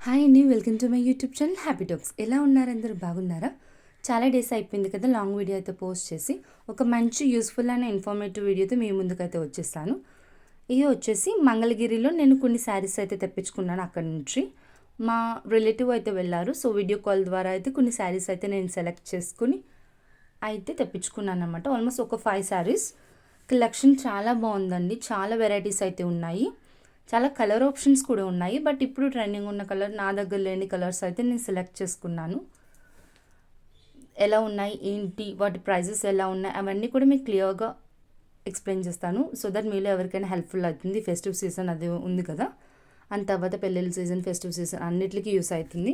Hi అండి, welcome to my YouTube channel happy talks. ఎలా ఉన్నారు? అందరూ బాగున్నారా? చాలా డేస్ అయిపోయింది కదా లాంగ్ వీడియో అయితే పోస్ట్ చేసి. ఒక మంచి యూస్ఫుల్ అండ్ ఇన్ఫర్మేటివ్ వీడియోతో మీ ముందుకైతే వచ్చేస్తాను. ఇది వచ్చేసి మంగళగిరిలో నేను కొన్ని శారీస్ అయితే తెప్పించుకున్నాను అక్కడి నుంచి. మా రిలేటివ్ అయితే వెళ్ళారు, సో వీడియో కాల్ ద్వారా అయితే కొన్ని శారీస్ అయితే నేను సెలెక్ట్ చేసుకుని అయితే తెప్పించుకున్నాను అనమాట. ఆల్మోస్ట్ ఒక 5 శారీస్. కలెక్షన్ చాలా బాగుందండి, చాలా వెరైటీస్ అయితే ఉన్నాయి, చాలా కలర్ ఆప్షన్స్ కూడా ఉన్నాయి. బట్ ఇప్పుడు ట్రెండింగ్ ఉన్న కలర్, నా దగ్గర లేని కలర్స్ అయితే నేను సెలెక్ట్ చేసుకున్నాను. ఎలా ఉన్నాయి ఏంటి, వాటి ప్రైజెస్ ఎలా ఉన్నాయి అవన్నీ కూడా మీకు క్లియర్గా ఎక్స్ప్లెయిన్ చేస్తాను, సో దట్ మీలో ఎవరికైనా హెల్ప్ఫుల్ అవుతుంది. ఫెస్టివ్ సీజన్ అది ఉంది కదా, అంత తర్వాత పెళ్ళిళ్ళ సీజన్, ఫెస్టివ్ సీజన్ అన్నిటికీ యూస్ అవుతుంది.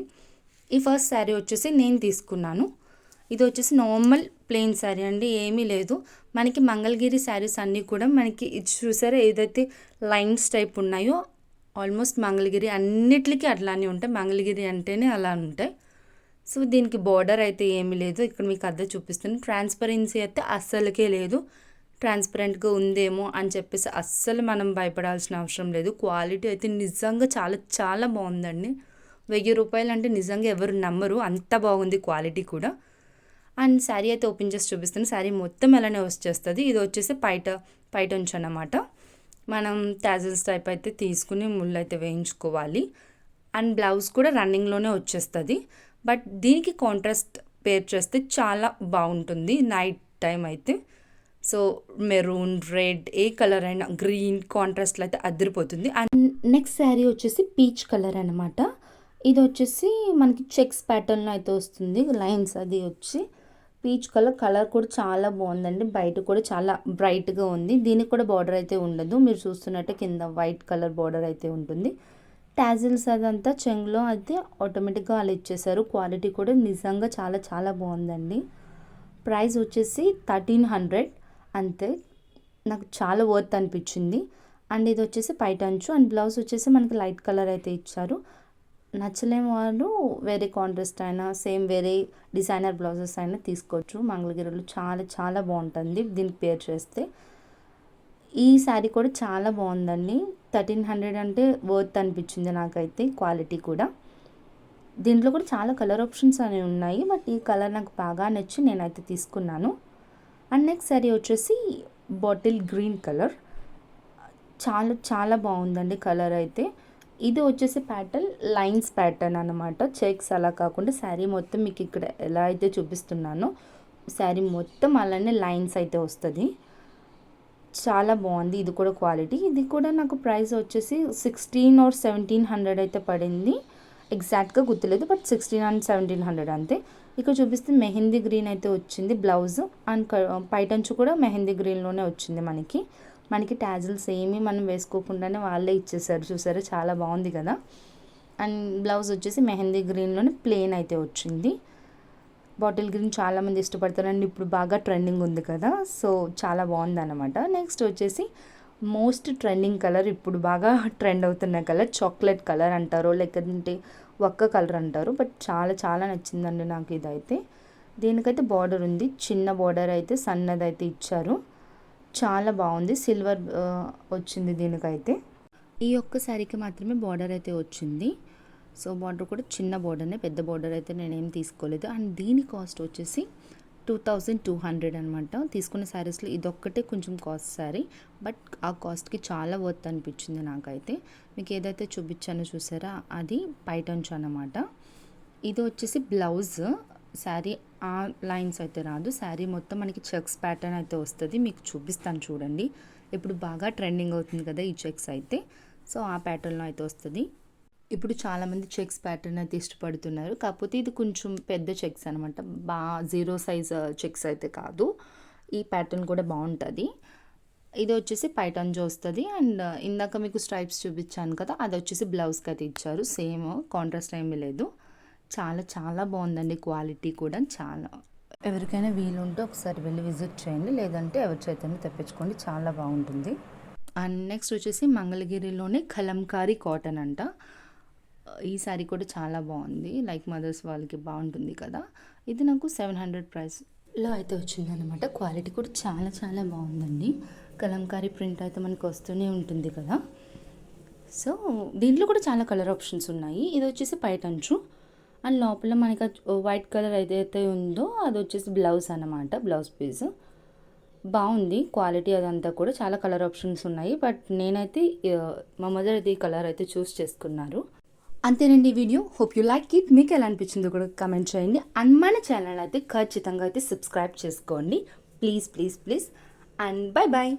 ఈ ఫస్ట్ శారీ వచ్చేసి నేను తీసుకున్నాను. ఇది వచ్చేసి నార్మల్ ప్లెయిన్ శారీ అండి, ఏమీ లేదు. మనకి మంగళగిరి శారీస్ అన్నీ కూడా మనకి ఇది చూసారా, ఏదైతే లైన్స్ టైప్ ఉన్నాయో ఆల్మోస్ట్ మంగళగిరి అన్నిటికీ అట్లానే ఉంటాయి. మంగళగిరి అంటేనే అలా ఉంటాయి. సో దీనికి బార్డర్ అయితే ఏమీ లేదు. ఇక్కడ మీకు అద్దె చూపిస్తుంది. ట్రాన్స్పరెన్సీ అయితే అస్సలకే లేదు. ట్రాన్స్పరెంట్గా ఉందేమో అని చెప్పేసి అస్సలు మనం భయపడాల్సిన అవసరం లేదు. క్వాలిటీ అయితే నిజంగా చాలా చాలా బాగుందండి. 1000 రూపాయలు అంటే నిజంగా ఎవరు నమ్మరు, అంత బాగుంది క్వాలిటీ కూడా. అండ్ శారీ అయితే ఓపెన్ చేసి చూపిస్తాను. శారీ మొత్తం అలానే వచ్చేస్తుంది. ఇది వచ్చేసి పైట ఉంచు అన్నమాట. మనం టాజిల్స్ టైప్ అయితే తీసుకుని ముళ్ళు అయితే వేయించుకోవాలి. అండ్ బ్లౌజ్ కూడా రన్నింగ్లోనే వచ్చేస్తుంది. బట్ దీనికి కాంట్రాస్ట్ పేర్ చేస్తే చాలా బాగుంటుంది నైట్ టైం అయితే. సో మెరూన్, రెడ్, ఏ కలర్ అయినా, గ్రీన్ కాంట్రాస్ట్లో అయితే అదిరిపోతుంది. అండ్ నెక్స్ట్ శారీ వచ్చేసి పీచ్ కలర్ అనమాట. ఇది వచ్చేసి మనకి చెక్స్ ప్యాటర్న్లో అయితే వస్తుంది, లైన్స్ అది వచ్చి పీచ్ కలర్ కూడా చాలా బాగుందండి. బయట కూడా చాలా బ్రైట్గా ఉంది. దీనికి కూడా బార్డర్ అయితే ఉండదు, మీరు చూస్తున్నట్టే కింద వైట్ కలర్ బార్డర్ అయితే ఉంటుంది. టాజిల్స్ అదంతా చెంగులో అయితే ఆటోమేటిక్గా వాళ్ళు ఇచ్చేసారు. క్వాలిటీ కూడా నిజంగా చాలా చాలా బాగుందండి. ప్రైస్ వచ్చేసి 1300 అంతే. నాకు చాలా వర్త్ అనిపించింది. అండ్ ఇది వచ్చేసి పైటంచు అండ్ బ్లౌజ్ వచ్చేసి మనకి లైట్ కలర్ అయితే ఇచ్చారు. నచ్చలేని వాళ్ళు వేరే కాంట్రాస్ట్ అయినా, సేమ్ వేరే డిజైనర్ బ్లౌజెస్ అయినా తీసుకోవచ్చు. మంగళగిరిలో చాలా చాలా బాగుంటుంది దీనికి పేర్ చేస్తే. ఈ శారీ కూడా చాలా బాగుందండి. 1300 అంటే వర్త్ అనిపించింది నాకైతే. క్వాలిటీ కూడా దీంట్లో కూడా చాలా కలర్ ఆప్షన్స్ అనేవి ఉన్నాయి, బట్ ఈ కలర్ నాకు బాగా నచ్చి నేనైతే తీసుకున్నాను. అండ్ నెక్స్ట్ శారీ వచ్చేసి బాటిల్ గ్రీన్ కలర్. చాలా చాలా బాగుందండి కలర్ అయితే. ఇది వచ్చేసి ప్యాటర్న్ లైన్స్ ప్యాటర్న్ అనమాట, చెక్స్ అలా కాకుండా శారీ మొత్తం మీకు ఇక్కడ ఎలా అయితే చూపిస్తున్నానో శారీ మొత్తం అలానే లైన్స్ అయితే వస్తుంది. చాలా బాగుంది ఇది కూడా క్వాలిటీ. ఇది కూడా నాకు ప్రైస్ వచ్చేసి 16 or 1700 అయితే పడింది. ఎగ్జాక్ట్గా గుర్తులేదు, బట్ 16 and 1700 అంతే. ఇక్కడ చూపిస్తే మెహందీ గ్రీన్ అయితే వచ్చింది బ్లౌజ్. అండ్ పైటంచు కూడా మెహందీ గ్రీన్లోనే వచ్చింది. మనకి టాజిల్స్ ఏమీ మనం వేసుకోకుండానే వాళ్ళే ఇచ్చేసారు. చూసారా, చాలా బాగుంది కదా. అండ్ బ్లౌజ్ వచ్చేసి మెహందీ గ్రీన్లోనే ప్లెయిన్ అయితే వచ్చింది. బాటిల్ గ్రీన్ చాలామంది ఇష్టపడతారు అండ్ ఇప్పుడు బాగా ట్రెండింగ్ ఉంది కదా, సో చాలా బాగుంది అనమాట. నెక్స్ట్ వచ్చేసి మోస్ట్ ట్రెండింగ్ కలర్, ఇప్పుడు బాగా ట్రెండ్ అవుతున్న కలర్ చాక్లెట్ కలర్ అంటారు, లేకపోతే ఒక్క కలర్ అంటారు, బట్ చాలా చాలా నచ్చిందండి నాకు ఇదైతే. దీనికైతే బార్డర్ ఉంది, చిన్న బార్డర్ అయితే సన్నదైతే ఇచ్చారు. చాలా బాగుంది. సిల్వర్ వచ్చింది దీనికైతే. ఈ ఒక్క శారీకి మాత్రమే బార్డర్ అయితే వచ్చింది. సో బార్డర్ కూడా చిన్న బార్డర్నే, పెద్ద బార్డర్ అయితే నేనేం తీసుకోలేదు. అండ్ దీని కాస్ట్ వచ్చేసి 2200 అనమాట. తీసుకున్న శారీస్లో ఇదొక్కటే కొంచెం కాస్ట్ శారీ, బట్ ఆ కాస్ట్కి చాలా వర్త్ అనిపించింది నాకైతే. మీకు ఏదైతే చూపించానో చూసారా, అది పైటంచు అనమాట. ఇది వచ్చేసి బ్లౌజ్. శారీ ఆ లైన్స్ అయితే రాదు, శారీ మొత్తం మనకి చెక్స్ ప్యాటర్న్ అయితే వస్తుంది. మీకు చూపిస్తాను చూడండి. ఇప్పుడు బాగా ట్రెండింగ్ అవుతుంది కదా ఈ చెక్స్ అయితే, సో ఆ ప్యాటర్న్లో అయితే వస్తుంది. ఇప్పుడు చాలామంది చెక్స్ ప్యాటర్న్ అయితే ఇష్టపడుతున్నారు, కాకపోతే ఇది కొంచెం పెద్ద చెక్స్ అనమాట, జీరో సైజ్ చెక్స్ అయితే కాదు. ఈ ప్యాటర్న్ కూడా బాగుంటుంది. ఇది వచ్చేసి పైటంజో వస్తుంది. అండ్ ఇందాక మీకు స్ట్రైప్స్ చూపించాను కదా, అది వచ్చేసి బ్లౌజ్కి అయితే ఇచ్చారు. సేమ్ కాంట్రాస్ట్ ఏమీ లేదు. చాలా చాలా బాగుందండి క్వాలిటీ కూడా. చాలా ఎవరికైనా వీలుంటే ఒకసారి వెళ్ళి విజిట్ చేయండి, లేదంటే ఎవరి చేతనే తెప్పించుకోండి, చాలా బాగుంటుంది. అండ్ నెక్స్ట్ వచ్చేసి మంగళగిరిలోనే కలంకారీ కాటన్ అంట. ఈ శారీ కూడా చాలా బాగుంది, లైక్ మదర్స్ వాళ్ళకి బాగుంటుంది కదా. ఇది నాకు 700 ప్రైస్లో అయితే వచ్చిందనమాట. క్వాలిటీ కూడా చాలా చాలా బాగుందండి. కలంకారీ ప్రింట్ అయితే మనకు వస్తూనే ఉంటుంది కదా, సో దీంట్లో కూడా చాలా కలర్ ఆప్షన్స్ ఉన్నాయి. ఇది వచ్చేసి పైటంచు అండ్ లోపల మనకి వైట్ కలర్ ఏదైతే ఉందో అది వచ్చేసి బ్లౌజ్ అన్నమాట, బ్లౌజ్ పీస్. బాగుంది క్వాలిటీ అదంతా కూడా, చాలా కలర్ ఆప్షన్స్ ఉన్నాయి. బట్ నేనైతే మా మదర్ అయితే ఈ కలర్ అయితే చూస్ చేసుకున్నారు. అంతేనండి ఈ video. Hope you like it. మీకు ఎలా అనిపించిందో కూడా కమెంట్ చేయండి. అండ్ మన ఛానల్ అయితే ఖచ్చితంగా అయితే సబ్స్క్రైబ్ చేసుకోండి. Please please please. And bye bye.